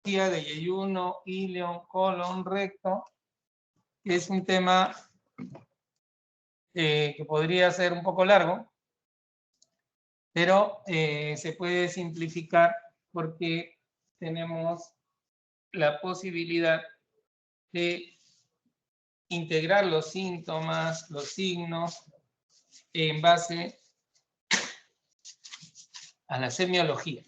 de yeyuno, ilion, colon, recto, que es un tema que podría ser un poco largo, pero se puede simplificar porque tenemos la posibilidad de integrar los síntomas, los signos, en base a la semiología.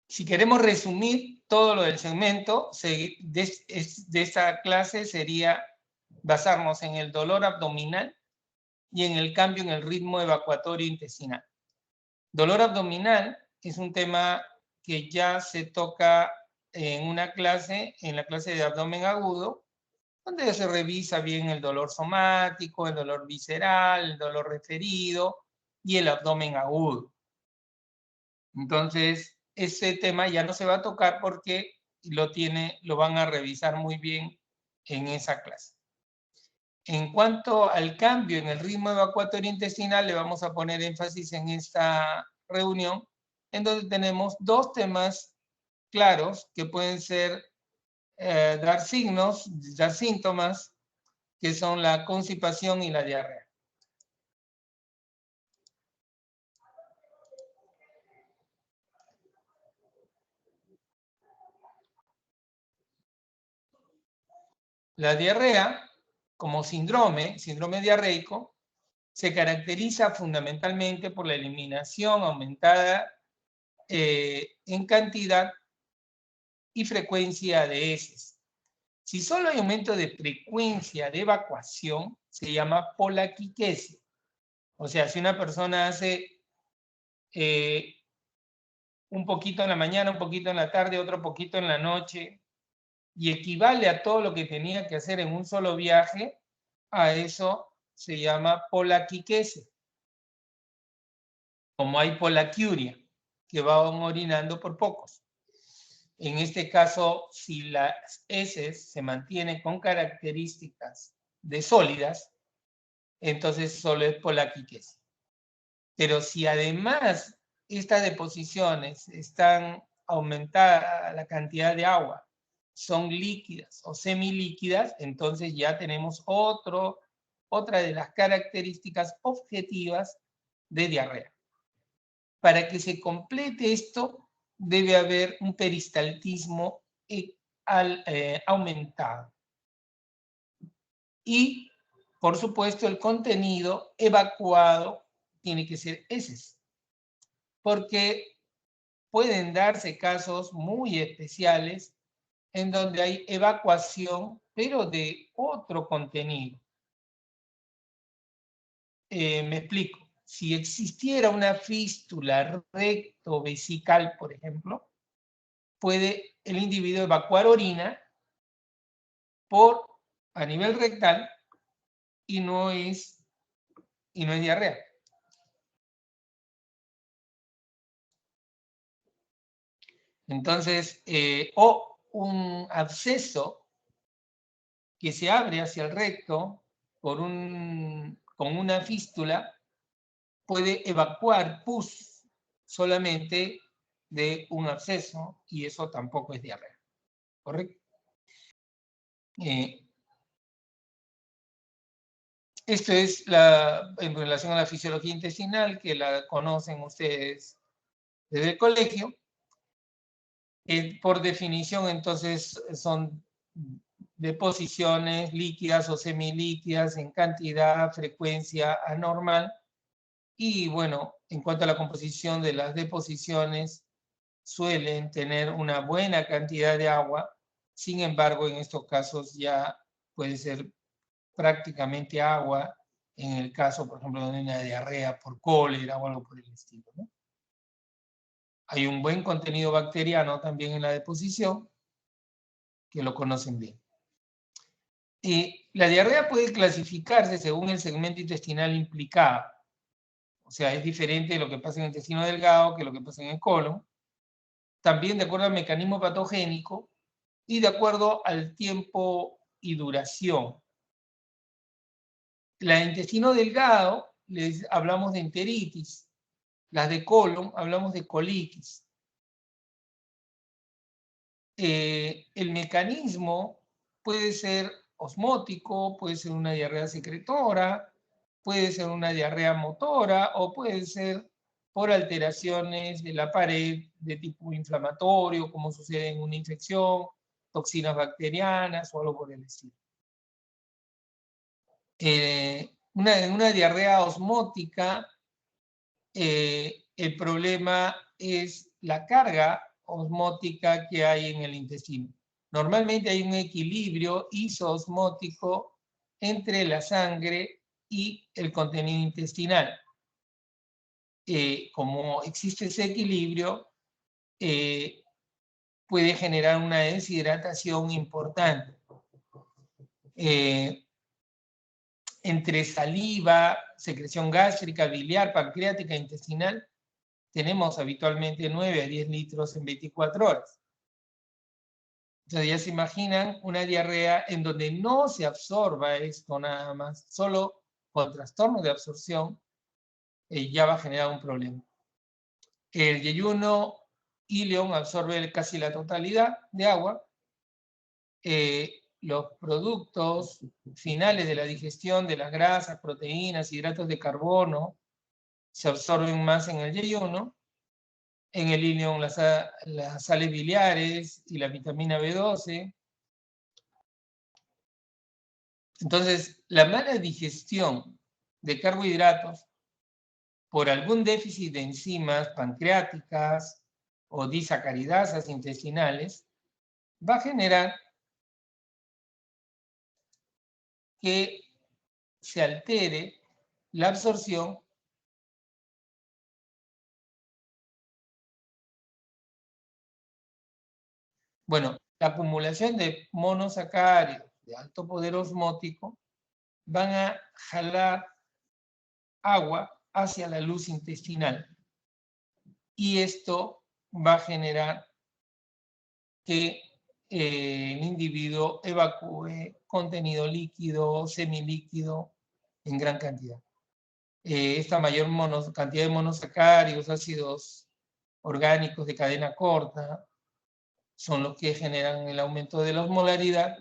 Si queremos resumir todo lo del segmento de esta clase, sería basarnos en el dolor abdominal y en el cambio en el ritmo evacuatorio intestinal. Dolor abdominal es un tema que ya se toca en una clase, en la clase de abdomen agudo, donde se revisa bien el dolor somático, el dolor visceral, el dolor referido y el abdomen agudo. Entonces, ese tema ya no se va a tocar porque lo van a revisar muy bien en esa clase. En cuanto al cambio en el ritmo evacuatorio intestinal, le vamos a poner énfasis en esta reunión, en donde tenemos dos temas claros que pueden ser dar síntomas, que son la constipación y la diarrea. La diarrea, como síndrome diarreico, se caracteriza fundamentalmente por la eliminación aumentada en cantidad y frecuencia de heces. Si solo hay aumento de frecuencia de evacuación, se llama polaquiquesia. O sea, si una persona hace un poquito en la mañana, un poquito en la tarde, otro poquito en la noche, y equivale a todo lo que tenía que hacer en un solo viaje, a eso se llama polaquiquesia. Como hay polaquiuria, que van orinando por pocos. En este caso, si las heces se mantienen con características de sólidas, entonces solo es polaquiquesia. Pero si además estas deposiciones están aumentada la cantidad de agua, son líquidas o semilíquidas, entonces ya tenemos otra de las características objetivas de diarrea. Para que se complete esto, debe haber un peristaltismo aumentado. Y, por supuesto, el contenido evacuado tiene que ser heces, porque pueden darse casos muy especiales en donde hay evacuación, pero de otro contenido. Me explico. Si existiera una fístula rectovesical, por ejemplo, puede el individuo evacuar orina a nivel rectal y no es diarrea. Entonces, o un absceso que se abre hacia el recto con una fístula puede evacuar pus solamente de un absceso y eso tampoco es diarrea. ¿Correcto? Esto es en relación a la fisiología intestinal, que la conocen ustedes desde el colegio. Por definición, entonces, son deposiciones líquidas o semilíquidas en cantidad, frecuencia anormal. Y bueno, en cuanto a la composición de las deposiciones, suelen tener una buena cantidad de agua. Sin embargo, en estos casos ya puede ser prácticamente agua, en el caso, por ejemplo, de una diarrea por cólera o algo por el estilo, ¿no? Hay un buen contenido bacteriano también en la deposición, que lo conocen bien. Y la diarrea puede clasificarse según el segmento intestinal implicado. O sea, es diferente de lo que pasa en el intestino delgado que lo que pasa en el colon. También de acuerdo al mecanismo patogénico y de acuerdo al tiempo y duración. La de intestino delgado, hablamos de enteritis. Las de colon, hablamos de colitis. El mecanismo puede ser osmótico, puede ser una diarrea secretora, puede ser una diarrea motora o puede ser por alteraciones de la pared de tipo inflamatorio, como sucede en una infección, toxinas bacterianas o algo por el estilo. Una diarrea osmótica, el problema es la carga osmótica que hay en el intestino. Normalmente hay un equilibrio isoosmótico entre la sangre y el contenido intestinal. Como existe ese equilibrio, puede generar una deshidratación importante. Entre saliva, secreción gástrica, biliar, pancreática, intestinal, tenemos habitualmente 9 a 10 litros en 24 horas. Entonces ya se imaginan una diarrea en donde no se absorba esto nada más, solo con trastorno de absorción, ya va a generar un problema. El yeyuno ileón absorbe casi la totalidad de agua. Los productos finales de la digestión de las grasas, proteínas, hidratos de carbono, se absorben más en el yeyuno. En el ileón las sales biliares y la vitamina B12. Entonces, la mala digestión de carbohidratos por algún déficit de enzimas pancreáticas o disacaridasas intestinales va a generar que se altere la absorción Bueno, la acumulación de monosacáridos de alto poder osmótico van a jalar agua hacia la luz intestinal. Y esto va a generar que el individuo evacúe contenido líquido, semilíquido, en gran cantidad. Esta mayor cantidad de monosacáridos, ácidos orgánicos de cadena corta, son los que generan el aumento de la osmolaridad.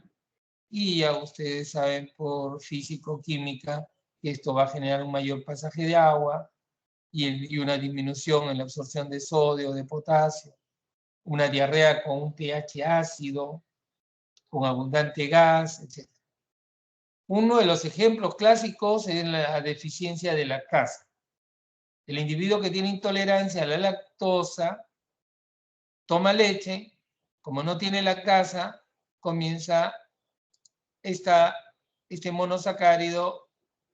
Y ya ustedes saben por físico-química que esto va a generar un mayor pasaje de agua y una disminución en la absorción de sodio, de potasio, una diarrea con un pH ácido, con abundante gas, etc. Uno de los ejemplos clásicos es la deficiencia de lactasa. El individuo que tiene intolerancia a la lactosa toma leche, como no tiene lactasa, comienza este monosacárido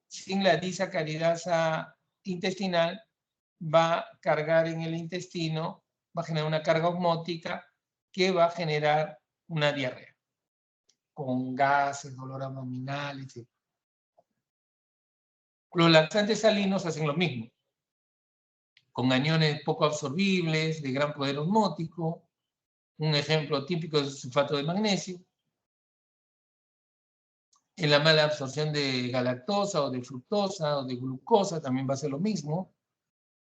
sin la disacaridasa intestinal, va a cargar en el intestino, va a generar una carga osmótica que va a generar una diarrea, con gases, dolor abdominal, etc. Los laxantes salinos hacen lo mismo, con aniones poco absorbibles, de gran poder osmótico. Un ejemplo típico es el sulfato de magnesio. En la mala absorción de galactosa o de fructosa o de glucosa también va a ser lo mismo.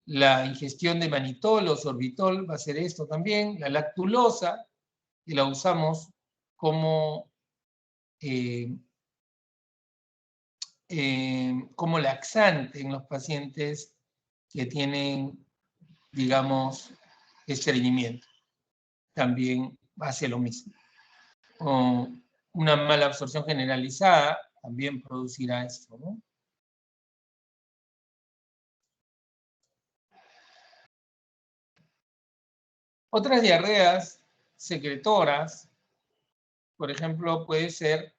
La ingestión de manitol o sorbitol va a ser esto también. La lactulosa, que la usamos como laxante en los pacientes que tienen, digamos, estreñimiento. También hace lo mismo. Una mala absorción generalizada también producirá esto, ¿no? Otras diarreas secretoras, por ejemplo, puede ser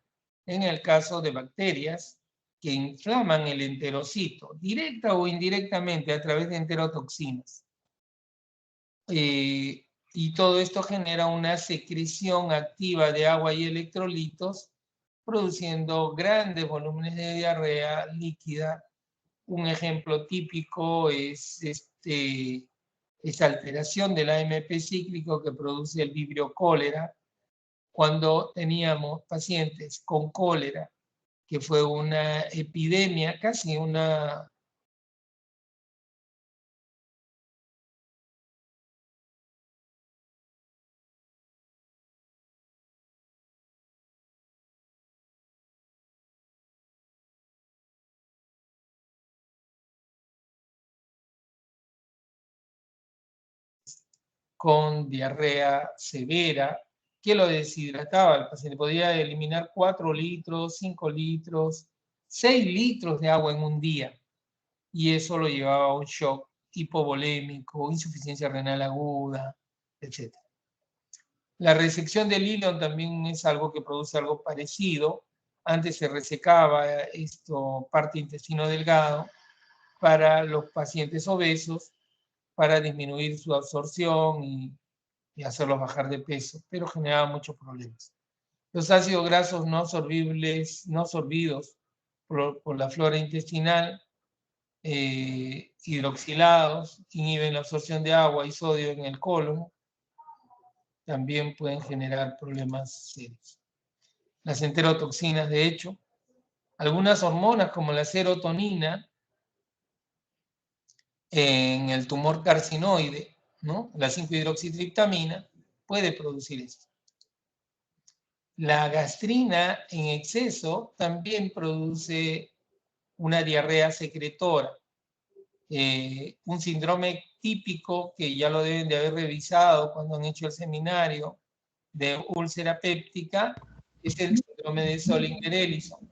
en el caso de bacterias que inflaman el enterocito, directa o indirectamente a través de enterotoxinas. Y todo esto genera una secreción activa de agua y electrolitos, produciendo grandes volúmenes de diarrea líquida. Un ejemplo típico es esta alteración del AMP cíclico que produce el vibrio cólera. Cuando teníamos pacientes con cólera que fue una epidemia, casi una... con diarrea severa, que lo deshidrataba al paciente. Podía eliminar 4 litros, 5 litros, 6 litros de agua en un día. Y eso lo llevaba a un shock hipovolémico, insuficiencia renal aguda, etc. La resección del ilion también es algo que produce algo parecido. Antes se resecaba esto, parte intestino delgado para los pacientes obesos, para disminuir su absorción y hacerlos bajar de peso, pero generaba muchos problemas. Los ácidos grasos no absorbibles, no absorbidos por la flora intestinal, hidroxilados, inhiben la absorción de agua y sodio en el colon, también pueden generar problemas serios. Las enterotoxinas, de hecho, algunas hormonas como la serotonina en el tumor carcinoide, ¿no? La 5-hidroxitriptamina puede producir esto. La gastrina en exceso también produce una diarrea secretora. Un síndrome típico que ya lo deben de haber revisado cuando han hecho el seminario de úlcera péptica es el síndrome de Zollinger-Ellison.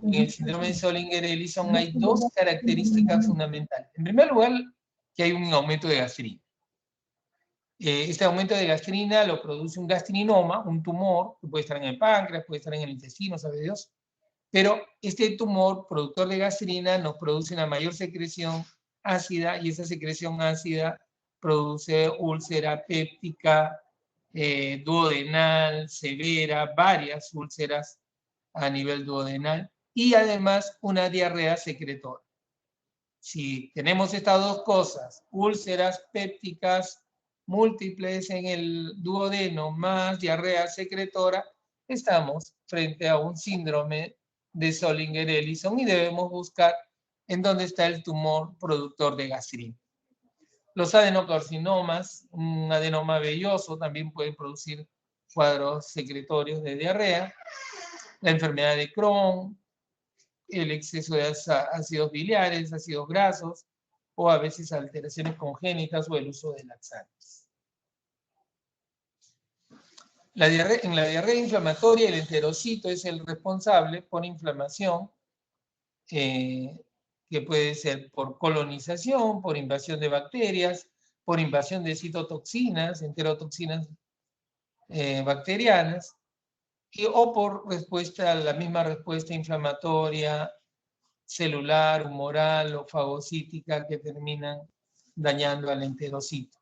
En el síndrome de Zollinger-Ellison hay 2 características fundamentales. En primer lugar, que hay un aumento de gastrina. Este aumento de gastrina lo produce un gastrinoma, un tumor, que puede estar en el páncreas, puede estar en el intestino, sabe Dios. Pero este tumor, productor de gastrina, nos produce una mayor secreción ácida y esa secreción ácida produce úlcera péptica, duodenal, severa, varias úlceras a nivel duodenal y además una diarrea secretora. Si tenemos estas 2 cosas, úlceras pépticas múltiples en el duodeno más diarrea secretora, estamos frente a un síndrome de Zollinger-Ellison y debemos buscar en dónde está el tumor productor de gastrina. Los adenocarcinomas, un adenoma velloso, también pueden producir cuadros secretorios de diarrea. La enfermedad de Crohn, el exceso de ácidos biliares, ácidos grasos, o a veces alteraciones congénitas o el uso de laxantes. En la diarrea inflamatoria, el enterocito es el responsable por inflamación, que puede ser por colonización, por invasión de bacterias, por invasión de citotoxinas, enterotoxinas bacterianas, o por respuesta, la misma respuesta inflamatoria, celular, humoral o fagocítica que terminan dañando al enterocito.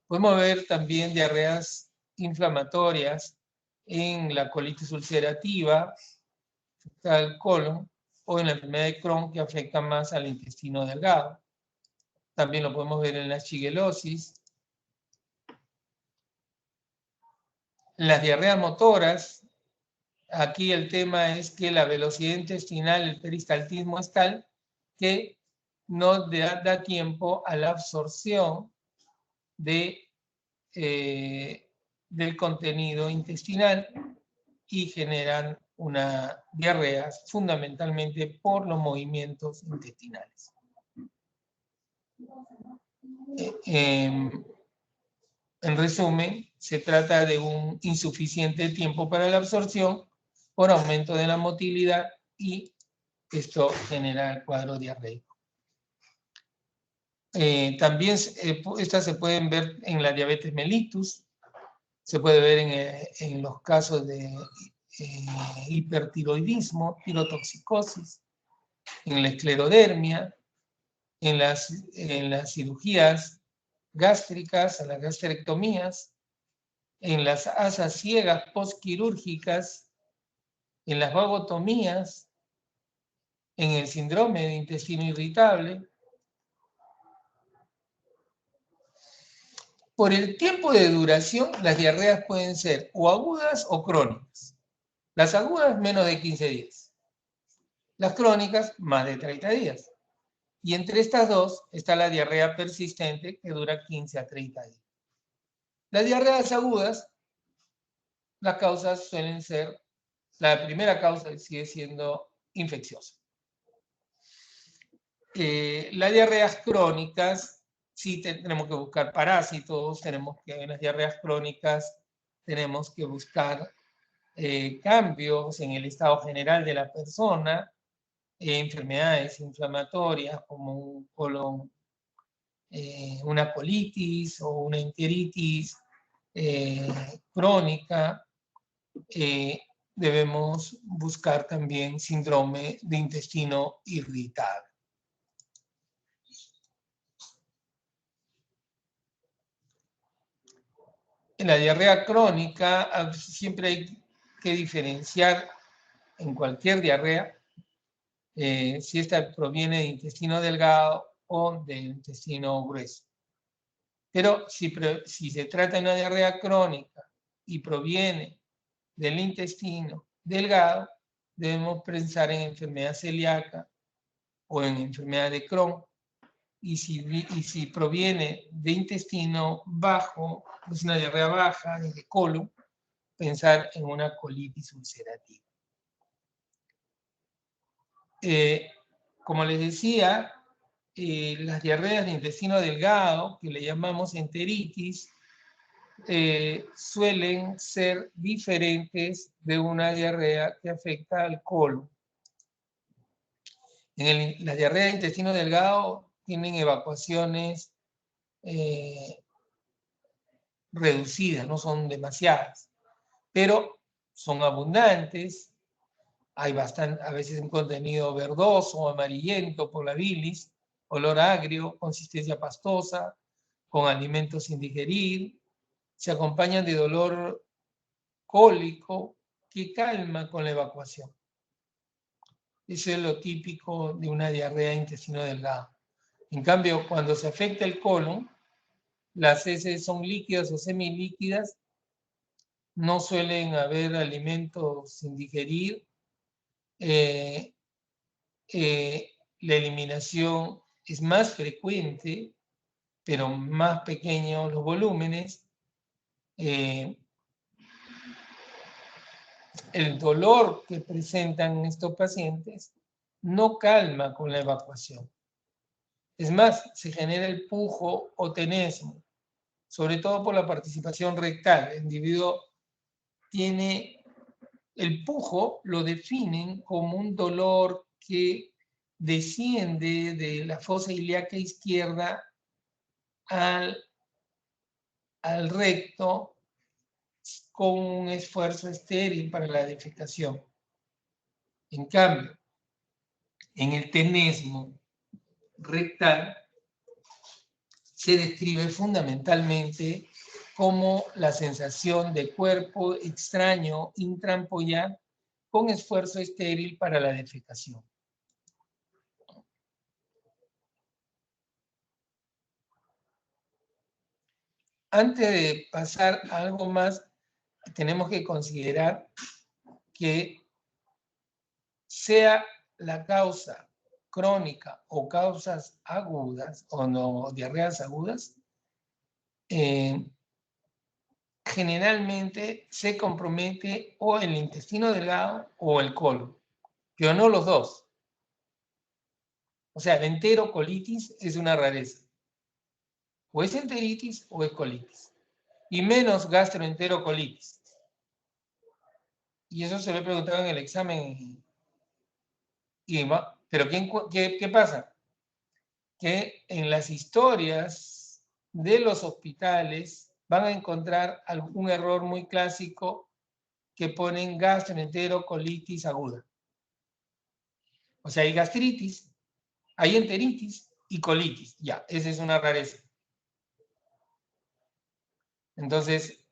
Podemos ver también diarreas inflamatorias en la colitis ulcerativa, afecta al colon, o en la enfermedad de Crohn que afecta más al intestino delgado. También lo podemos ver en la shigellosis. Las diarreas motoras, aquí el tema es que la velocidad intestinal, el peristaltismo es tal que no da tiempo a la absorción del contenido intestinal y generan una diarrea fundamentalmente por los movimientos intestinales. En resumen, se trata de un insuficiente tiempo para la absorción por aumento de la motilidad y esto genera el cuadro diarreico. También estas se pueden ver en la diabetes mellitus, se puede ver en los casos de hipertiroidismo, tirotoxicosis, en la esclerodermia, en las cirugías gástricas, en las gastrectomías, en las asas ciegas postquirúrgicas, en las vagotomías, en el síndrome de intestino irritable. Por el tiempo de duración, las diarreas pueden ser o agudas o crónicas. Las agudas, menos de 15 días. Las crónicas, más de 30 días. Y entre estas dos está la diarrea persistente, que dura 15 a 30 días. Las diarreas agudas, las causas suelen ser, la primera causa sigue siendo infecciosa. Las diarreas crónicas, sí tenemos que buscar parásitos, tenemos que en las diarreas crónicas tenemos que buscar cambios en el estado general de la persona, enfermedades inflamatorias como un colon, una colitis o una enteritis crónica. Debemos buscar también síndrome de intestino irritable. En la diarrea crónica siempre hay que diferenciar en cualquier diarrea si esta proviene de intestino delgado o del intestino grueso. Pero si se trata de una diarrea crónica y proviene del intestino delgado, debemos pensar en enfermedad celíaca o en enfermedad de Crohn. Y si proviene de intestino bajo, es una diarrea baja, de colon, pensar en una colitis ulcerativa. Como les decía, las diarreas de intestino delgado, que le llamamos enteritis, suelen ser diferentes de una diarrea que afecta al colon. Las diarreas de intestino delgado tienen evacuaciones reducidas, no son demasiadas, pero son abundantes. Hay a veces un contenido verdoso o amarillento por la bilis, olor agrio, consistencia pastosa, con alimentos sin digerir. Se acompañan de dolor cólico que calma con la evacuación. Eso es lo típico de una diarrea de intestino delgado. En cambio, cuando se afecta el colon, las heces son líquidas o semilíquidas, no suelen haber alimentos sin digerir, la eliminación es más frecuente, pero más pequeños los volúmenes. El dolor que presentan estos pacientes no calma con la evacuación. Es más, se genera el pujo o tenesmo, sobre todo por la participación rectal. El individuo tiene el pujo, lo definen como un dolor que desciende de la fosa ilíaca izquierda al recto con un esfuerzo estéril para la defecación. En cambio, en el tenesmo rectal se describe fundamentalmente como la sensación de cuerpo extraño intrampollar con esfuerzo estéril para la defecación. Antes de pasar a algo más, tenemos que considerar que sea la causa crónica o causas agudas o no diarreas agudas, generalmente se compromete o el intestino delgado o el colon, pero no los dos. O sea, la enterocolitis es una rareza. O es enteritis o es colitis. Y menos gastroenterocolitis. Y eso se lo he preguntado en el examen. Pero ¿qué pasa? Que en las historias de los hospitales van a encontrar algún error muy clásico que ponen gastroenterocolitis aguda. O sea, hay gastritis, hay enteritis y colitis. Ya, esa es una rareza. Entonces,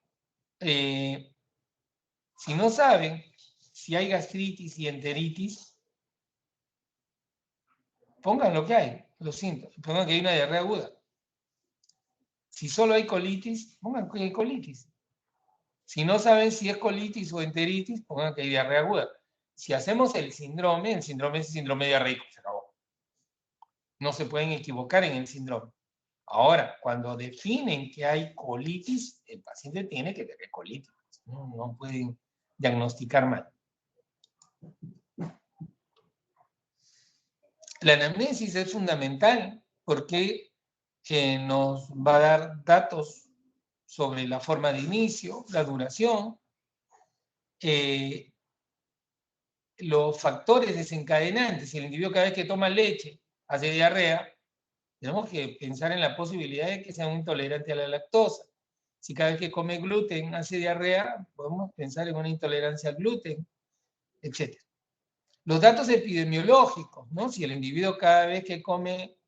si no saben si hay gastritis y enteritis, pongan lo que hay, los síntomas. Pongan que hay una diarrea aguda. Si solo hay colitis, pongan que hay colitis. Si no saben si es colitis o enteritis, pongan que hay diarrea aguda. Si hacemos el síndrome es síndrome diarreico, se acabó. No se pueden equivocar en el síndrome. Ahora, cuando definen que hay colitis, el paciente tiene que tener colitis. No pueden diagnosticar mal. La anamnesis es fundamental porque nos va a dar datos sobre la forma de inicio, la duración, los factores desencadenantes. Si el individuo cada vez que toma leche hace diarrea, tenemos que pensar en la posibilidad de que sea un intolerante a la lactosa. Si cada vez que come gluten hace diarrea, podemos pensar en una intolerancia al gluten, etc. Los datos epidemiológicos, ¿no? Si el individuo cada vez que come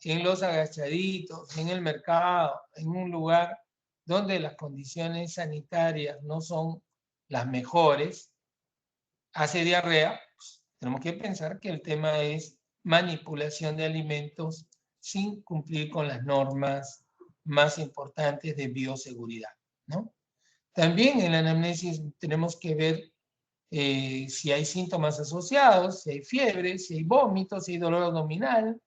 en los agachaditos, en el mercado, en un lugar donde las condiciones sanitarias no son las mejores, hace diarrea, pues, tenemos que pensar que el tema es manipulación de alimentos sin cumplir con las normas más importantes de bioseguridad, ¿no? También en la anamnesis tenemos que ver si hay síntomas asociados, si hay fiebre, si hay vómitos, si hay dolor abdominal,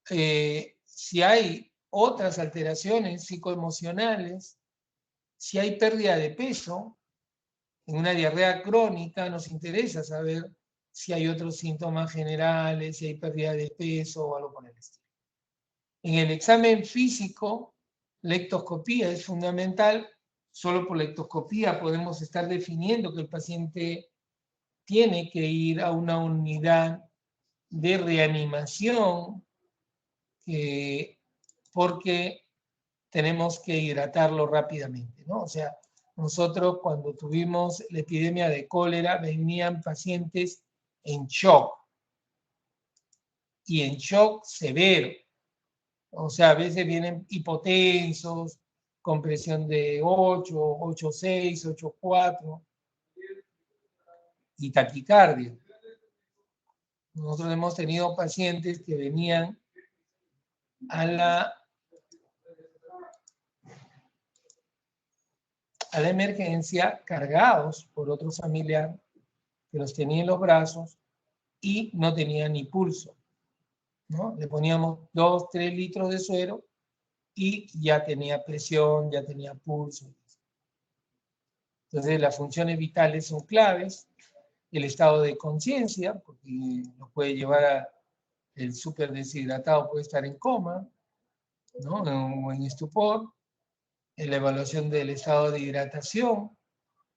si hay otras alteraciones psicoemocionales, si hay pérdida de peso. En una diarrea crónica nos interesa saber si hay otros síntomas generales, si hay pérdida de peso o algo por el estilo. En el examen físico, la ectoscopía es fundamental. Solo por la ectoscopía podemos estar definiendo que el paciente tiene que ir a una unidad de reanimación porque tenemos que hidratarlo rápidamente, ¿no? O sea, nosotros cuando tuvimos la epidemia de cólera venían pacientes en shock y en shock severo. O sea, a veces vienen hipotensos, con presión de 8, 8,6, 8,4 y taquicardia. Nosotros hemos tenido pacientes que venían a la emergencia cargados por otro familiar que los tenía en los brazos y no tenía ni pulso, ¿no? Le poníamos 2, 3 litros de suero y ya tenía presión, ya tenía pulso. Entonces las funciones vitales son claves, el estado de conciencia, porque nos puede llevar a el súper deshidratado, puede estar en coma, ¿no? O en estupor, en la evaluación del estado de hidratación,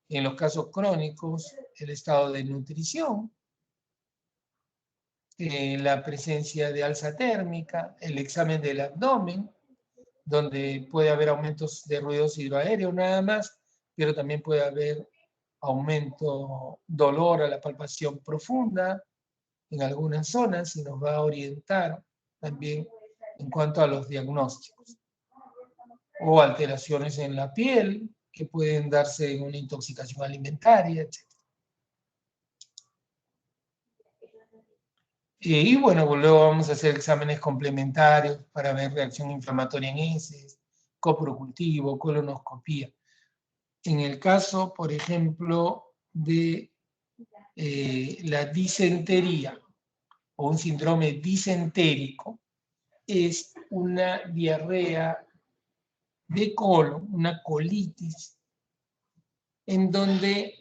en los casos crónicos, el estado de nutrición, la presencia de alza térmica, el examen del abdomen, donde puede haber aumentos de ruidos hidroaéreos nada más, pero también puede haber aumento, dolor a la palpación profunda en algunas zonas y nos va a orientar también en cuanto a los diagnósticos. O alteraciones en la piel que pueden darse en una intoxicación alimentaria, etc. Y bueno, luego vamos a hacer exámenes complementarios para ver reacción inflamatoria en heces, coprocultivo, colonoscopía. En el caso, por ejemplo, de la disentería o un síndrome disentérico, es una diarrea de colon, una colitis, en donde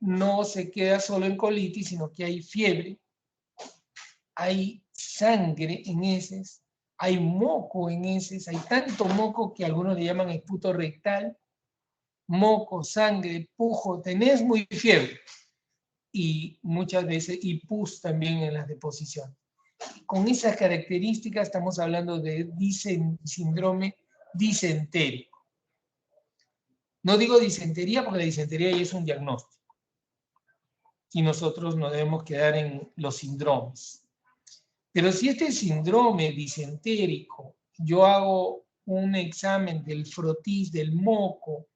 no se queda solo en colitis, sino que hay fiebre, hay sangre en heces, hay moco en heces, hay tanto moco que algunos le llaman esputo rectal, moco, sangre, pujo, tenés muy fiebre. Y muchas veces, y pus también en las deposiciones. Con esas características estamos hablando de síndrome disentérico. No digo disentería porque la disentería ya es un diagnóstico. Y nosotros no debemos quedar en los síndromes. Pero si este síndrome disentérico, yo hago un examen del frotis, del moco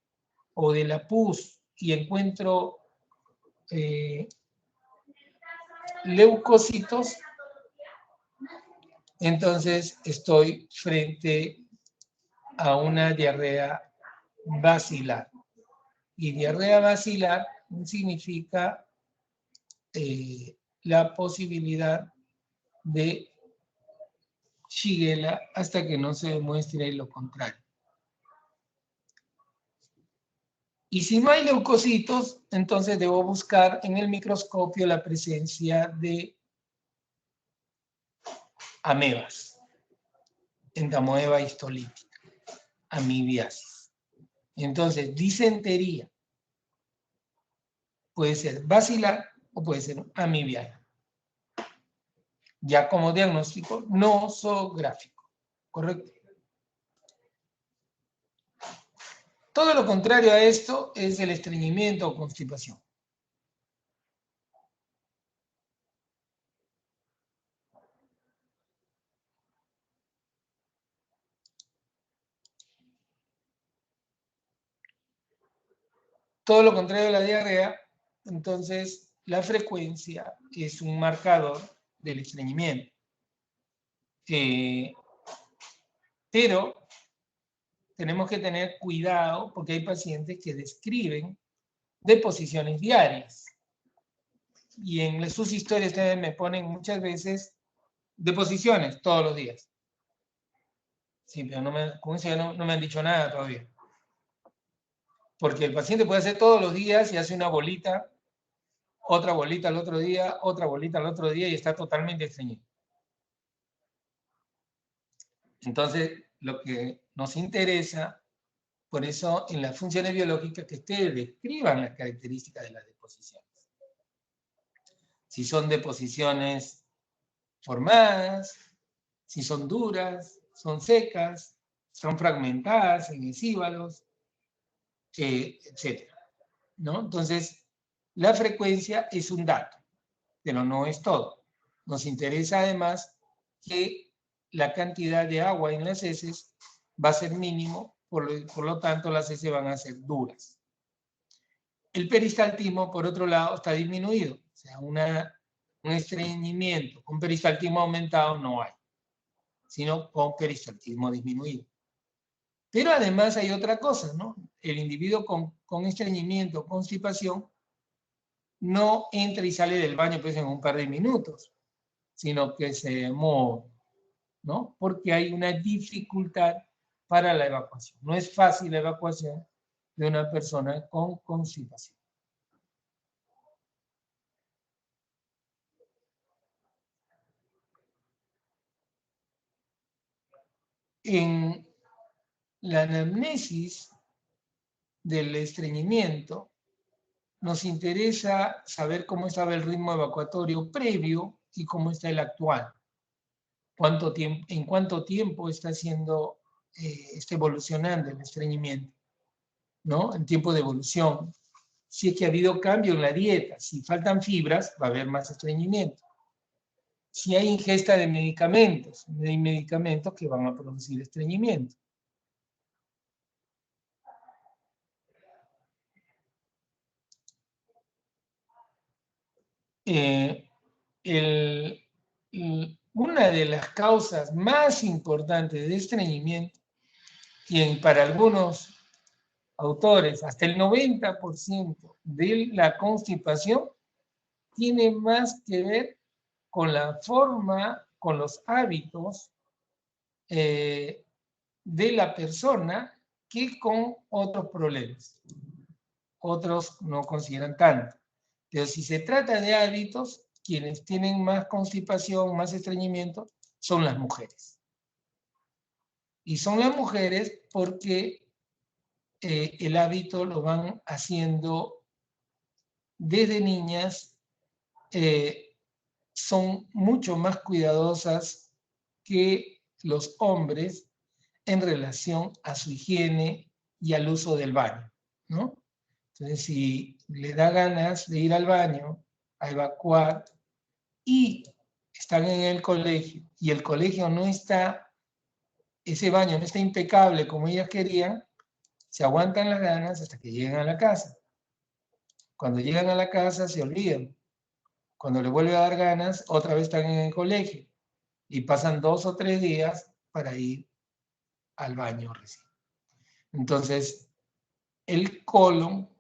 o de la pus y encuentro leucocitos, entonces estoy frente a una diarrea basilar. Y diarrea basilar significa la posibilidad de Shigella hasta que no se demuestre lo contrario. Y si no hay leucocitos, entonces debo buscar en el microscopio la presencia de amebas, entamoeba histolítica, amibiasis. Entonces, disentería puede ser basilar o puede ser amibiana. Ya como diagnóstico nosográfico, ¿correcto? Todo lo contrario a esto es el estreñimiento o constipación. Todo lo contrario a la diarrea, entonces la frecuencia es un marcador del estreñimiento. Pero tenemos que tener cuidado porque hay pacientes que describen deposiciones diarias. Y en sus historias ustedes me ponen muchas veces deposiciones todos los días. Sí, pero con eso ya no me han dicho nada todavía. Porque el paciente puede hacer todos los días y hace una bolita, otra bolita al otro día, otra bolita al otro día y está totalmente estreñido. Entonces, lo que nos interesa, por eso en las funciones biológicas, que ustedes describan las características de las deposiciones. Si son deposiciones formadas, si son duras, son secas, son fragmentadas, en encíbalos, etc. ¿No? Entonces, la frecuencia es un dato, pero no es todo. Nos interesa además que la cantidad de agua en las heces va a ser mínimo, por lo tanto las heces van a ser duras. El peristaltismo, por otro lado, está disminuido. O sea, un estreñimiento con peristaltismo aumentado no hay, sino con peristaltismo disminuido. Pero además hay otra cosa, ¿no? El individuo con estreñimiento, constipación, no entra y sale del baño pues en un par de minutos, sino que se mueve, ¿no? Porque hay una dificultad para la evacuación. No es fácil la evacuación de una persona con constipación. En la anamnesis del estreñimiento, nos interesa saber cómo estaba el ritmo evacuatorio previo y cómo está el actual. En cuánto tiempo está evolucionando el estreñimiento, ¿no? En tiempo de evolución. Si es que ha habido cambio en la dieta, si faltan fibras, va a haber más estreñimiento. Si hay ingesta de medicamentos, hay medicamentos que van a producir estreñimiento. Una de las causas más importantes de estreñimiento, y para algunos autores hasta el 90% de la constipación, tiene más que ver con la forma, con los hábitos de la persona que con otros problemas. Otros no consideran tanto. Pero si se trata de hábitos, quienes tienen más constipación, más estreñimiento, son las mujeres. Y son las mujeres porque el hábito lo van haciendo desde niñas, son mucho más cuidadosas que los hombres en relación a su higiene y al uso del baño, ¿no? Entonces, si le da ganas de ir al baño, a evacuar, y están en el colegio, y el colegio no está, ese baño no está impecable como ellas querían, se aguantan las ganas hasta que llegan a la casa. Cuando llegan a la casa se olvidan. Cuando le vuelve a dar ganas, otra vez están en el colegio. Y pasan 2 o 3 días para ir al baño recién. Entonces, el colon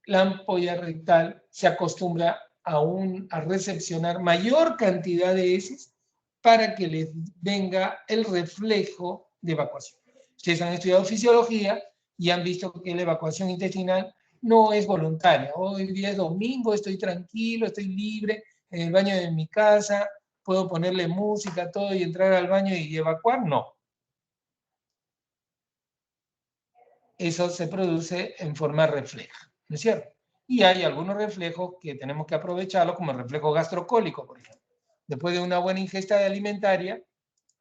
la ampolla rectal se acostumbra a recepcionar mayor cantidad de heces para que les venga el reflejo de evacuación. Ustedes han estudiado fisiología y han visto que la evacuación intestinal no es voluntaria. Hoy día es domingo, estoy tranquilo, estoy libre en el baño de mi casa, puedo ponerle música, todo y entrar al baño y evacuar. No. Eso se produce en forma refleja, ¿no es cierto? Y hay algunos reflejos que tenemos que aprovecharlos, como el reflejo gastrocólico, por ejemplo. Después de una buena ingesta alimentaria,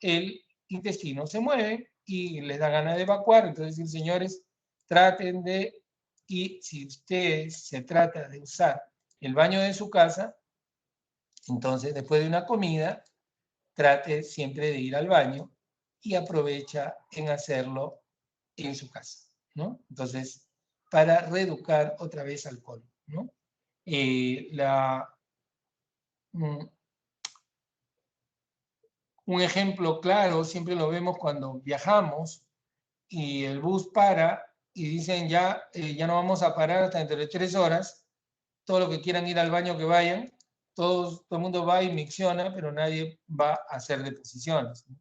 el intestino se mueve y les da ganas de evacuar. Entonces, señores, traten de, y si ustedes se trata de usar el baño de su casa, entonces después de una comida, trate siempre de ir al baño y aprovecha en hacerlo en su casa, ¿no? Entonces, para reeducar otra vez al colon, ¿no? Un ejemplo claro, siempre lo vemos cuando viajamos y el bus para y dicen ya no vamos a parar hasta dentro de 3 horas, todo lo que quieran ir al baño que vayan, todo el mundo va y micciona, pero nadie va a hacer deposiciones, ¿no?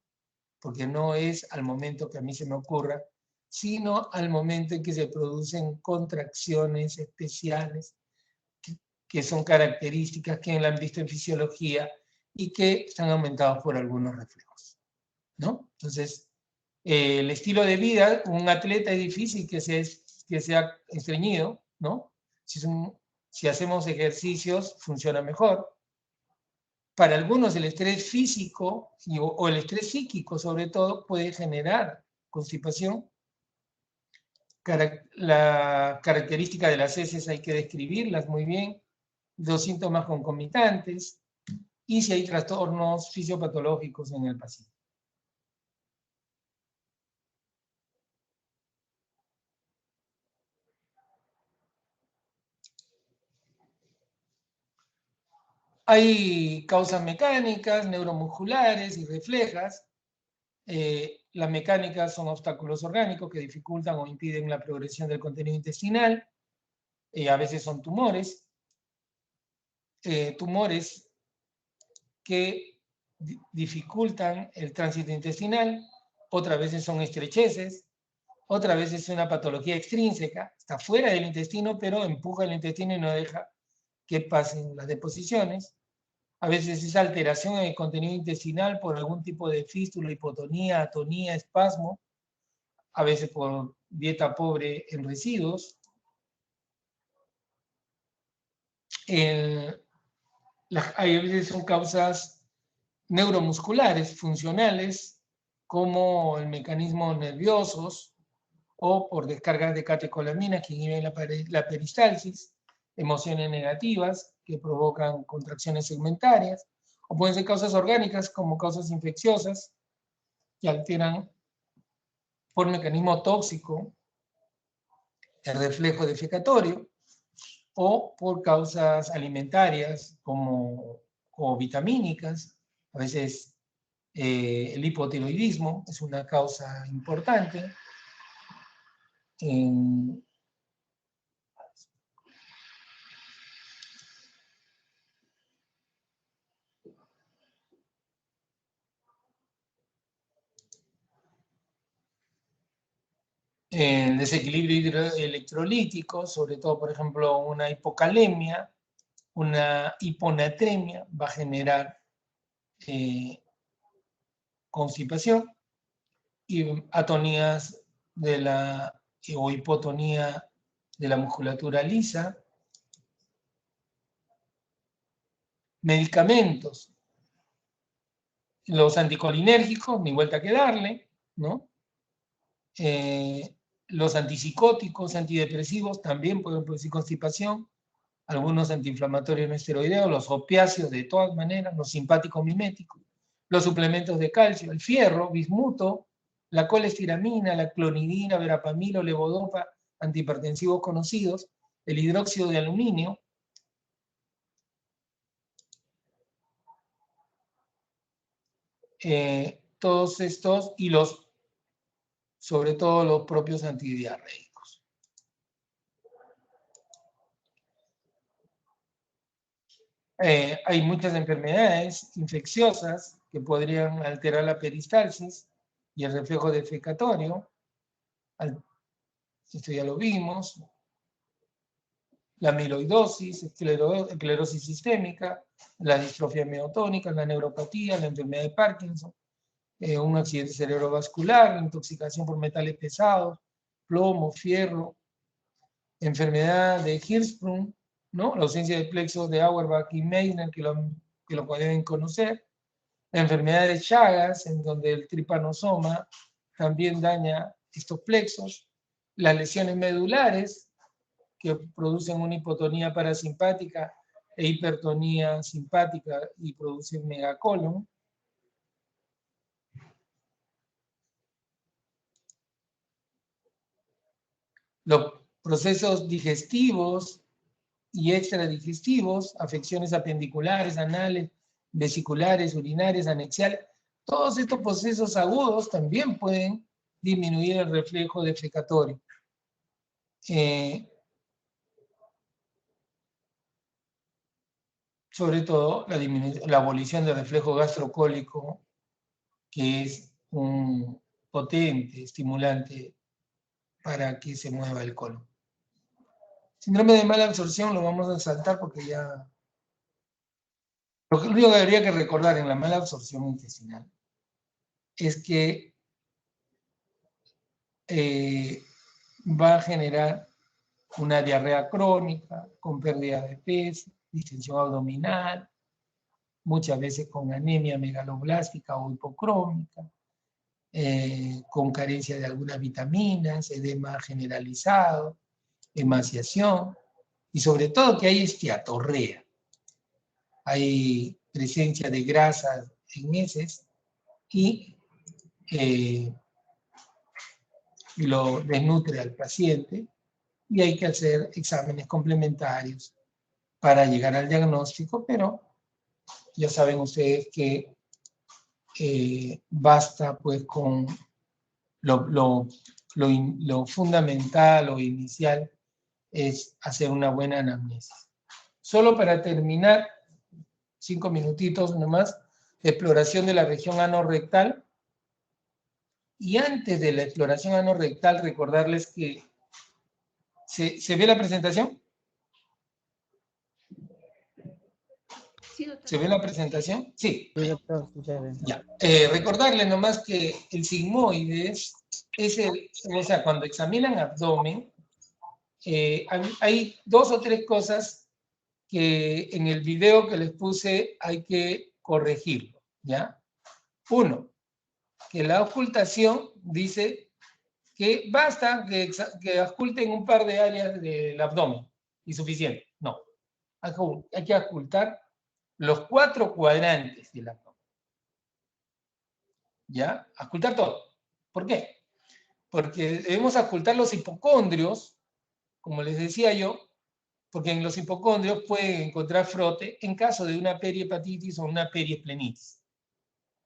Porque no es al momento que a mí se me ocurra, sino al momento en que se producen contracciones especiales que son características que la han visto en fisiología y que están aumentados por algunos reflejos, ¿no? Entonces, el estilo de vida, un atleta es difícil que sea estreñido, ¿no? Si hacemos ejercicios, funciona mejor. Para algunos el estrés físico o el estrés psíquico, sobre todo, puede generar constipación. La característica de las heces hay que describirlas muy bien, los síntomas concomitantes y si hay trastornos fisiopatológicos en el paciente. Hay causas mecánicas, neuromusculares y reflejas. Las mecánicas son obstáculos orgánicos que dificultan o impiden la progresión del contenido intestinal. A veces son tumores. Tumores que dificultan el tránsito intestinal. Otras veces son estrecheces. Otras veces es una patología extrínseca. Está fuera del intestino, pero empuja el intestino y no deja que pasen las deposiciones. A veces es alteración en el contenido intestinal por algún tipo de fístula, hipotonía, atonía, espasmo. A veces por dieta pobre en residuos. Hay a veces son causas neuromusculares, funcionales, como el mecanismo nerviosos o por descargas de catecolaminas que inhiben la peristalsis, emociones negativas que provocan contracciones segmentarias, o pueden ser causas orgánicas como causas infecciosas que alteran por mecanismo tóxico el reflejo defecatorio o por causas alimentarias o vitamínicas. A veces el hipotiroidismo es una causa importante. El desequilibrio electrolítico, sobre todo, por ejemplo, una hipocalemia, una hiponatremia va a generar constipación y atonías o hipotonía de la musculatura lisa. Medicamentos. Los anticolinérgicos, ni vuelta que darle, ¿no? Los antipsicóticos, antidepresivos también pueden producir constipación. Algunos antiinflamatorios no esteroideos, los opiáceos de todas maneras, los simpáticos miméticos, los suplementos de calcio, el fierro, bismuto, la colestiramina, la clonidina, verapamilo, levodopa, antihipertensivos conocidos, el hidróxido de aluminio. Todos estos y sobre todo los propios antidiarreicos. Hay muchas enfermedades infecciosas que podrían alterar la peristalsis y el reflejo defecatorio. Esto ya lo vimos. La amiloidosis, esclerosis sistémica, la distrofia miotónica, la neuropatía, la enfermedad de Parkinson, un accidente cerebrovascular, intoxicación por metales pesados, plomo, fierro, enfermedad de Hirschsprung, ¿no? La ausencia de plexos de Auerbach y Meissner, que lo pueden conocer. La enfermedad de Chagas, en donde el tripanosoma también daña estos plexos. Las lesiones medulares, que producen una hipotonía parasimpática e hipertonía simpática y producen megacolon. Los procesos digestivos y extradigestivos, afecciones apendiculares, anales, vesiculares, urinarias, anexiales, todos estos procesos agudos también pueden disminuir el reflejo defecatorio. Sobre todo la abolición del reflejo gastrocólico, que es un potente estimulante para que se mueva el colon. Síndrome de mala absorción lo vamos a saltar porque ya... Lo único que habría que recordar en la mala absorción intestinal es que va a generar una diarrea crónica, con pérdida de peso, distensión abdominal, muchas veces con anemia megaloblástica o hipocrómica, con carencia de algunas vitaminas, edema generalizado, emaciación, y sobre todo que hay esteatorrea. Hay presencia de grasas en heces y lo desnutre al paciente, y hay que hacer exámenes complementarios para llegar al diagnóstico, pero ya saben ustedes que basta pues con lo fundamental o inicial es hacer una buena anamnesis. Solo para terminar, 5 minutitos nomás, exploración de la región anorrectal. Y antes de la exploración anorrectal, recordarles que ¿se ve la presentación? Sí, doctor. ¿Se ve la presentación? Sí. Sí, doctor, Ya. Recordarles nomás que el sigmoides es o sea, cuando examinan abdomen, hay 2 o 3 cosas que en el video que les puse hay que corregirlo, ¿ya? 1, que la ocultación dice que basta que oculten un par de áreas del abdomen y suficiente. No, hay que ocultar los 4 cuadrantes del abdomen. ¿Ya? Ocultar todo. ¿Por qué? Porque debemos ocultar los hipocondrios, como les decía yo, porque en los hipocondrios pueden encontrar frote en caso de una perihepatitis o una periesplenitis.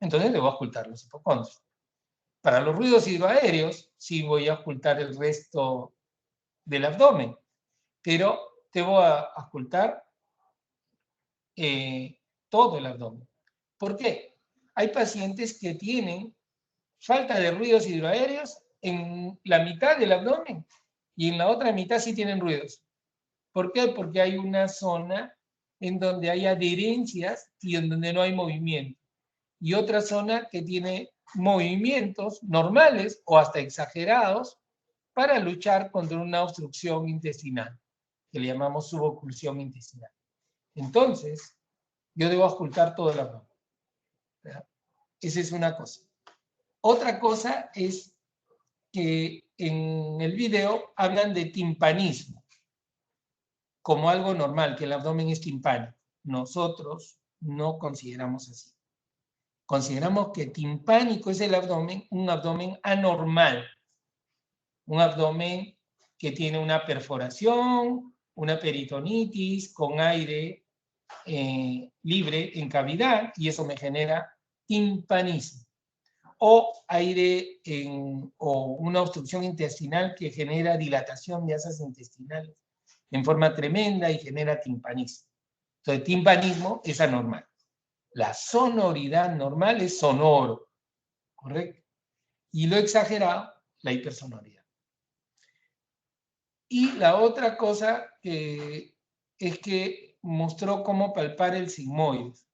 Entonces debo ocultar los hipocondrios. Para los ruidos hidroaéreos, sí voy a ocultar el resto del abdomen, pero debo ocultar todo el abdomen. ¿Por qué? Hay pacientes que tienen falta de ruidos hidroaéreos en la mitad del abdomen y en la otra mitad sí tienen ruidos. ¿Por qué? Porque hay una zona en donde hay adherencias y en donde no hay movimiento. Y otra zona que tiene movimientos normales o hasta exagerados para luchar contra una obstrucción intestinal, que le llamamos suboclusión intestinal. Entonces, yo debo ocultar todo el abdomen. Esa es una cosa. Otra cosa es que en el video hablan de timpanismo como algo normal, que el abdomen es timpánico. Nosotros no consideramos así. Consideramos que timpánico es el abdomen, un abdomen anormal. Un abdomen que tiene una perforación, una peritonitis con aire libre en cavidad, y eso me genera timpanismo. O aire o una obstrucción intestinal que genera dilatación de asas intestinales en forma tremenda y genera timpanismo. Entonces, timpanismo es anormal. La sonoridad normal es sonoro, ¿correcto? Y lo exagerado, la hipersonoridad. Y la otra cosa es que mostró cómo palpar el sigmoides.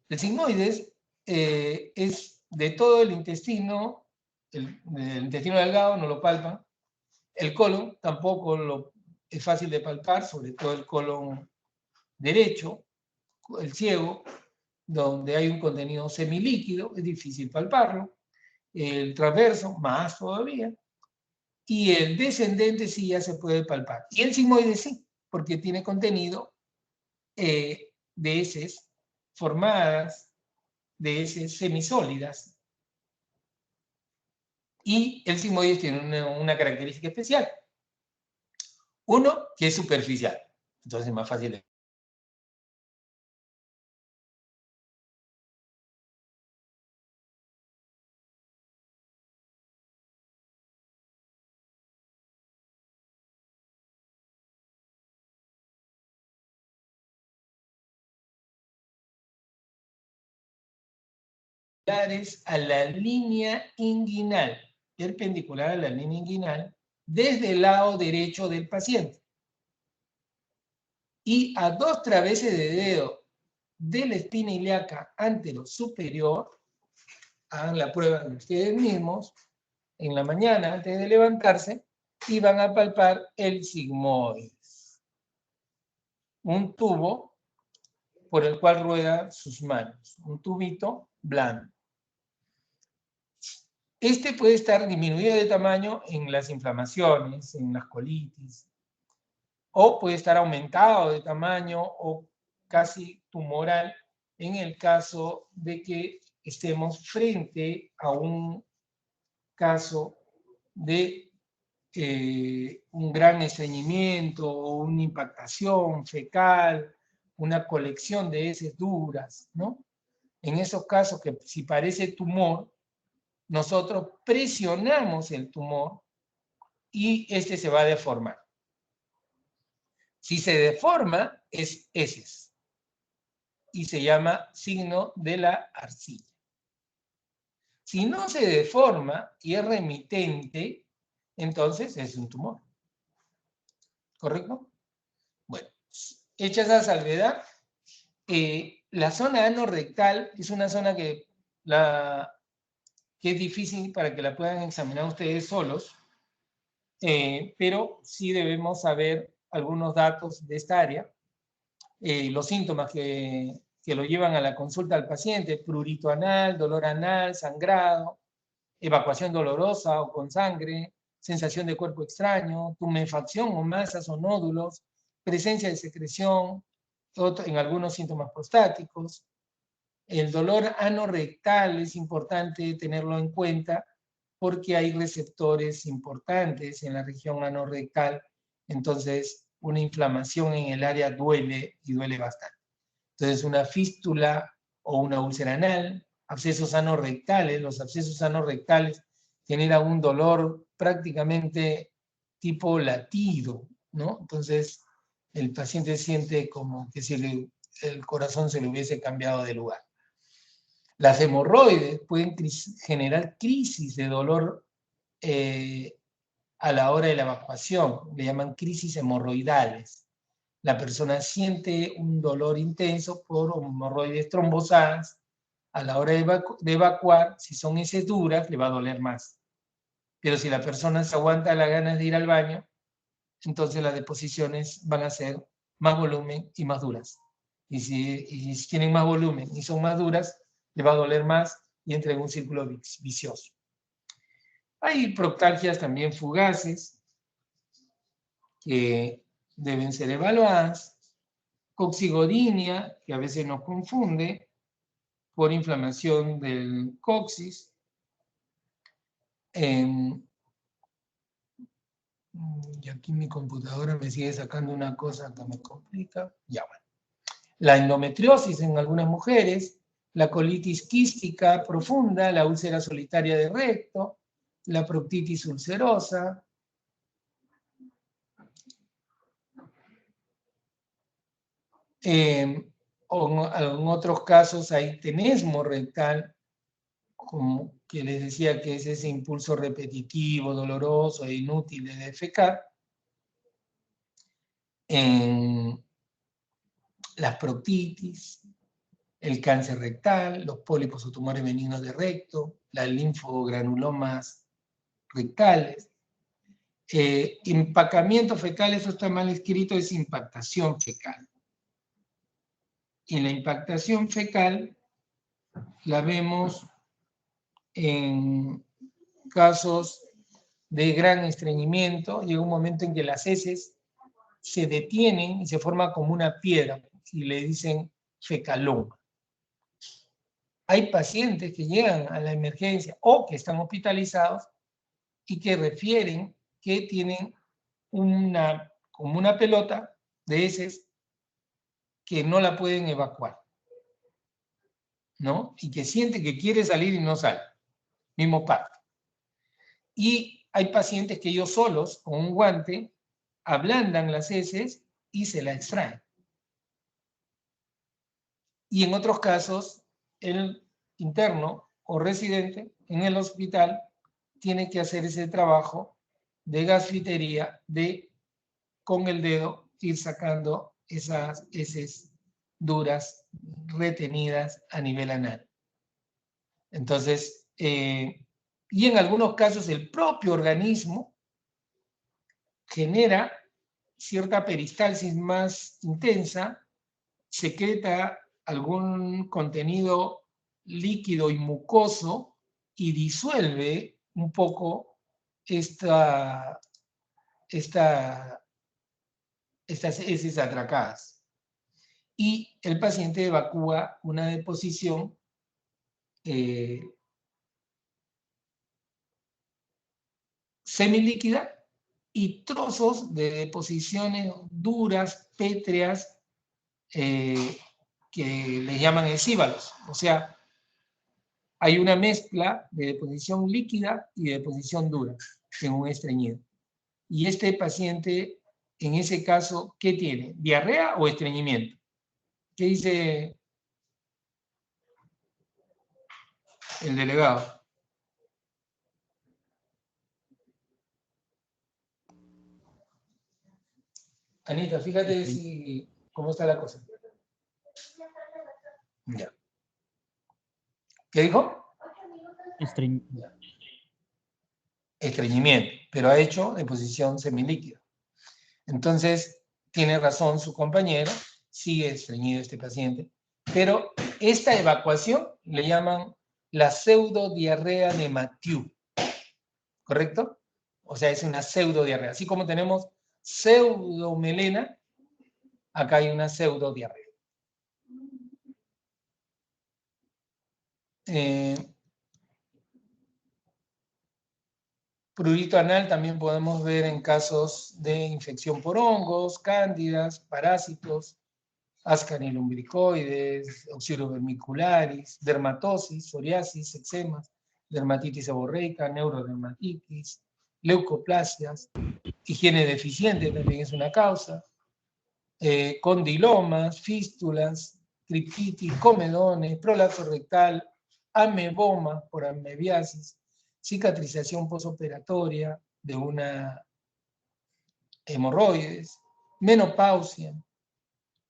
El sigmoides es de todo el intestino delgado no lo palpan, el colon tampoco es fácil de palpar, sobre todo el colon derecho, el ciego, donde hay un contenido semilíquido, es difícil palparlo, el transverso, más todavía, y el descendente sí ya se puede palpar. Y el sigmoide sí, porque tiene contenido de heces formadas, de heces semisólidas. Y el sigmoide tiene una característica especial. Uno, que es superficial. Entonces es más fácil de... a la línea inguinal, perpendicular a la línea inguinal, desde el lado derecho del paciente. Y a 2 traveses de dedo de la espina ilíaca antero-superior, hagan la prueba de ustedes mismos, en la mañana antes de levantarse, y van a palpar el sigmoides. Un tubo por el cual ruedan sus manos, un tubito blando. Este puede estar disminuido de tamaño en las inflamaciones, en las colitis, o puede estar aumentado de tamaño o casi tumoral en el caso de que estemos frente a un caso de un gran estreñimiento o una impactación fecal, una colección de heces duras, ¿no? En esos casos que si parece tumor, nosotros presionamos el tumor y este se va a deformar. Si se deforma, es heces y se llama signo de la arcilla. Si no se deforma y es remitente, entonces es un tumor. ¿Correcto? Bueno, hecha esa salvedad, la zona anorrectal es una zona que es difícil para que la puedan examinar ustedes solos, pero sí debemos saber algunos datos de esta área, los síntomas que lo llevan a la consulta al paciente: prurito anal, dolor anal, sangrado, evacuación dolorosa o con sangre, sensación de cuerpo extraño, tumefacción o masas o nódulos, presencia de secreción, en algunos síntomas prostáticos. El dolor anorrectal es importante tenerlo en cuenta porque hay receptores importantes en la región anorrectal, entonces una inflamación en el área duele y duele bastante. Entonces una fístula o una úlcera anal, abscesos anorrectales, los abscesos anorrectales generan un dolor prácticamente tipo latido, ¿no? Entonces el paciente siente como que si el corazón se le hubiese cambiado de lugar. Las hemorroides pueden generar crisis de dolor a la hora de la evacuación, le llaman crisis hemorroidales. La persona siente un dolor intenso por hemorroides trombosadas. A la hora de evacuar, si son heces duras, le va a doler más. Pero si la persona se aguanta las ganas de ir al baño, entonces las deposiciones van a ser más volumen y más duras. Y si tienen más volumen y son más duras, le va a doler más y entra en un círculo vicioso. Hay proctalgias también fugaces que deben ser evaluadas, coxigodinia, que a veces nos confunde por inflamación del coxis, y aquí mi computadora me sigue sacando una cosa que me complica. Ya, bueno. La endometriosis en algunas mujeres, la colitis quística profunda, la úlcera solitaria de recto, la proctitis ulcerosa. O en otros casos hay tenesmo rectal, como que les decía que es ese impulso repetitivo, doloroso e inútil de defecar. En las proctitis, el cáncer rectal, los pólipos o tumores benignos de recto, las linfogranulomas rectales. Empacamiento fecal, eso está mal escrito, es impactación fecal. Y la impactación fecal la vemos en casos de gran estreñimiento. Llega un momento en que las heces se detienen y se forma como una piedra y le dicen fecalón. Hay pacientes que llegan a la emergencia o que están hospitalizados y que refieren que tienen como una pelota de heces que no la pueden evacuar, ¿no? Y que siente que quiere salir y no sale. Mismo parto. Y hay pacientes que ellos solos, con un guante, ablandan las heces y se la extraen. Y en otros casos, el interno o residente en el hospital tiene que hacer ese trabajo de gasfitería, de con el dedo ir sacando esas heces duras retenidas a nivel anal. Entonces, y en algunos casos el propio organismo genera cierta peristalsis más intensa, secreta algún contenido líquido y mucoso y disuelve un poco estas heces atracadas. Y el paciente evacúa una deposición semilíquida y trozos de deposiciones duras, pétreas, que les llaman encíbalos. O sea, hay una mezcla de deposición líquida y de deposición dura en un estreñido. Y este paciente, en ese caso, ¿qué tiene? ¿Diarrea o estreñimiento? ¿Qué dice el delegado? Anita, fíjate cómo está la cosa. Ya. ¿Qué dijo? Estreñimiento, pero ha hecho deposición semilíquida. Entonces, tiene razón su compañero, sigue estreñido este paciente, pero esta evacuación le llaman la pseudodiarrea de Mathieu, ¿correcto? O sea, es una pseudodiarrea. Así como tenemos pseudomelena, acá hay una pseudodiarrea. Prurito anal también podemos ver en casos de infección por hongos, cándidas, parásitos, ascanilumbricoides, oxyro vermicularis, dermatosis, psoriasis, eczemas, dermatitis seborreica, neurodermatitis, leucoplasias, higiene deficiente también es una causa, condilomas, fístulas, triptitis, comedones, prolapso rectal, ameboma por amebiasis, cicatrización posoperatoria de una hemorroides, menopausia,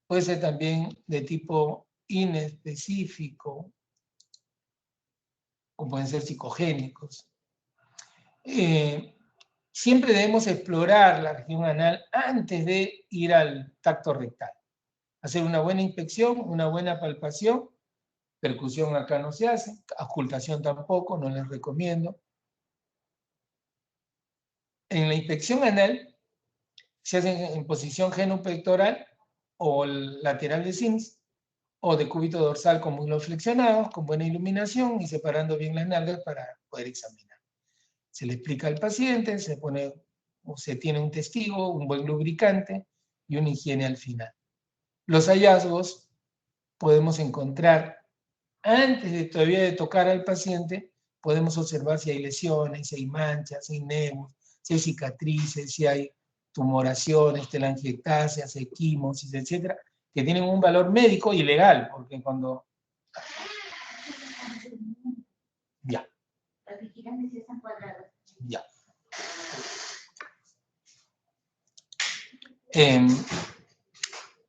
puede ser también de tipo inespecífico o pueden ser psicogénicos. Siempre debemos explorar la región anal antes de ir al tacto rectal. Hacer una buena inspección, una buena palpación. Percusión acá no se hace, auscultación tampoco, no les recomiendo. En la inspección anal se hace en posición genupectoral o lateral de Sims o de cúbito dorsal con muslos flexionados, con buena iluminación y separando bien las nalgas para poder examinar. Se le explica al paciente, se pone o se tiene un testigo, un buen lubricante y una higiene al final. Los hallazgos podemos encontrar antes de todavía de tocar al paciente, podemos observar si hay lesiones, si hay manchas, si hay nevos, si hay cicatrices, si hay tumoraciones, telangiectasias, equimosis, etc., que tienen un valor médico y legal, porque cuando... Ya. Ya.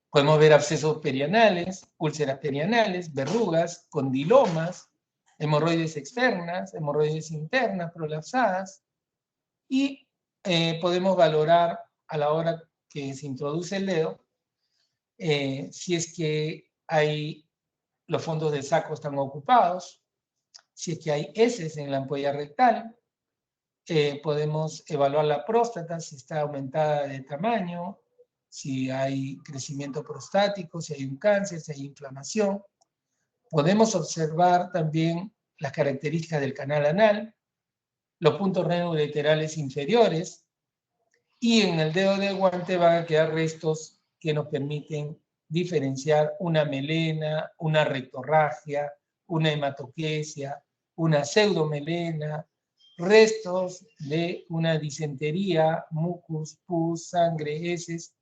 Podemos ver abscesos perianales, úlceras perianales, verrugas, condilomas, hemorroides externas, hemorroides internas, prolapsadas, y podemos valorar a la hora que se introduce el dedo si es que los fondos del saco están ocupados, si es que hay heces en la ampolla rectal, podemos evaluar la próstata, si está aumentada de tamaño, si hay crecimiento prostático, si hay un cáncer, si hay inflamación. Podemos observar también las características del canal anal, los puntos renoureterales inferiores, y en el dedo del guante van a quedar restos que nos permiten diferenciar una melena, una rectorragia, una hematoquesia, una pseudomelena, restos de una disentería, mucus, pus, sangre, heces.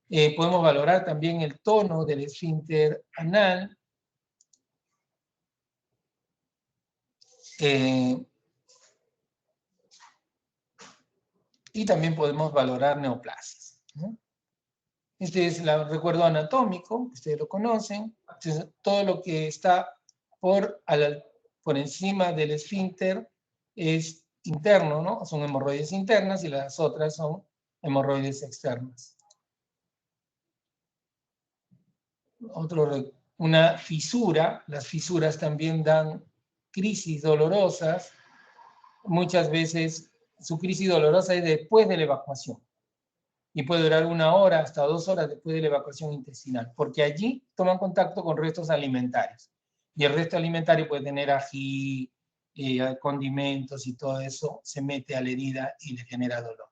Podemos valorar también el tono del esfínter anal. Y también podemos valorar neoplasias, ¿no? Este es el recuerdo anatómico, ustedes lo conocen. Entonces, todo lo que está por encima del esfínter es interno, ¿no? Son hemorroides internas y las otras son hemorroides externas. Una fisura, las fisuras también dan crisis dolorosas. Muchas veces su crisis dolorosa es después de la evacuación. Y puede durar 1 hora hasta 2 horas después de la evacuación intestinal, porque allí toman contacto con restos alimentarios. Y el resto alimentario puede tener ají, condimentos y todo eso, se mete a la herida y le genera dolor.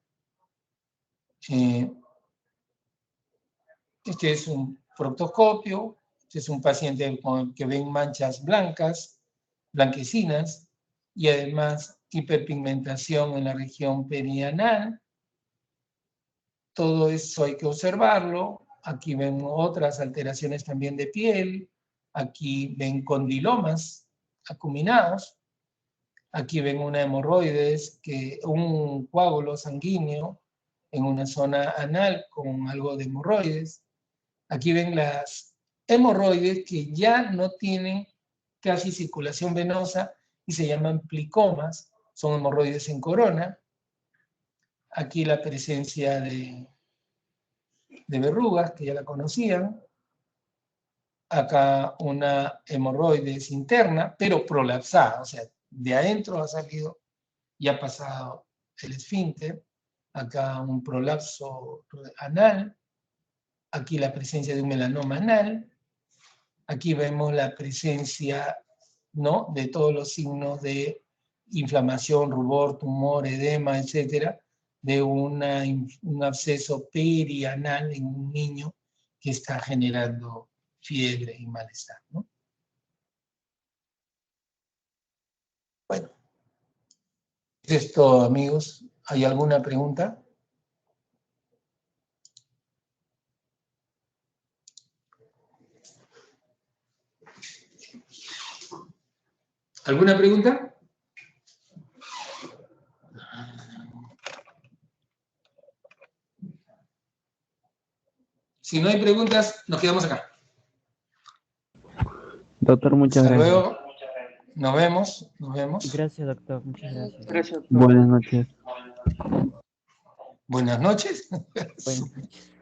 Este es un proctoscopio, este es un paciente que ven manchas blancas, blanquecinas, y además hiperpigmentación en la región perianal. Todo eso hay que observarlo. Aquí ven otras alteraciones también de piel. Aquí ven condilomas acuminados. Aquí ven una hemorroides, un coágulo sanguíneo en una zona anal con algo de hemorroides. Aquí ven las hemorroides que ya no tienen casi circulación venosa y se llaman plicomas. Son hemorroides en corona. Aquí la presencia de verrugas, que ya la conocían. Acá una hemorroides interna, pero prolapsada, o sea, de adentro ha salido y ha pasado el esfínter. Acá un prolapso anal. Aquí la presencia de un melanoma anal. Aquí vemos la presencia, ¿no?, de todos los signos de inflamación, rubor, tumor, edema, etcétera, de un absceso perianal en un niño que está generando fiebre y malestar, ¿no? Bueno, eso es todo, amigos. ¿Hay alguna pregunta? ¿Alguna pregunta? Si no hay preguntas, nos quedamos acá. Doctor, muchas gracias. Hasta luego. Nos vemos. Nos vemos. Gracias, doctor. Muchas gracias. Gracias. Buenas noches. Buenas noches. Buenas noches.